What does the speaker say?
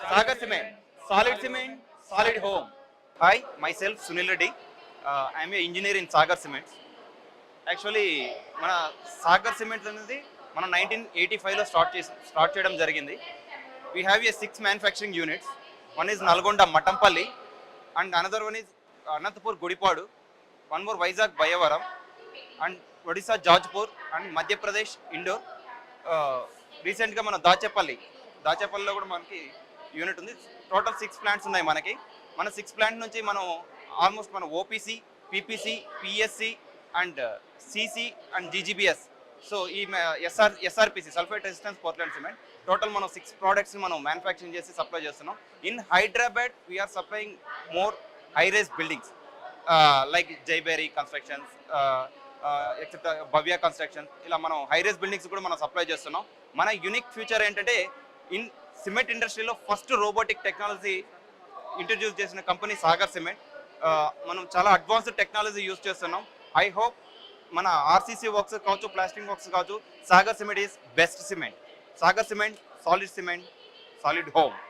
Sagar Cement, solid home. Hi, myself Sunil Reddy. I am an engineer in Sagar Cements. Actually మన Sagar cement అనేది మనం 1985లో start చేయడం జరిగింది. We have a 6 manufacturing units. One is Nalgonda Mattampally and another one is Anantapur Gudipadu, one more Vizag Bhayavaram and Odisha Jajpur and Madhya Pradesh indoor. రీసెంట్గా మనం దాచేపల్లిలో కూడా మనకి unit ఉంది. టోటల్ 6 ప్లాంట్స్ ఉన్నాయి మనకి. మన 6 ప్లాంట్ నుంచి మనం ఆల్మోస్ట్ మన OPC, PPC, PSC and CC and GGBS, so ఈ SRPC sulphate resistance Portland cement total మనం 6 ప్రోడక్ట్స్ని మనం మ్యానుఫ్యాక్చరింగ్ చేసి సప్లై చేస్తున్నాం. In Hyderabad we are supplying more high rise buildings like Jayabheri constructions, except Bhavya constructions, ఇలా మనం హై రైజ్ బిల్డింగ్స్ కూడా మనం సప్లై చేస్తున్నాం. మన యూనిక్ ఫ్యూచర్ ఏంటంటే ఇన్ సిమెంట్ ఇండస్ట్రీలో ఫస్ట్ రోబోటిక్ టెక్నాలజీ ఇంట్రడ్యూస్ చేసిన కంపెనీ సాగర్ సిమెంట్. మనం చాలా అడ్వాన్స్డ్ టెక్నాలజీ యూజ్ చేస్తున్నాం. ఐ హోప్ మన ఆర్సీసీ వర్క్స్ కావచ్చు, ప్లాస్టింగ్ వర్క్స్ కావచ్చు, Sagar cement is best cement. Sagar cement, solid home.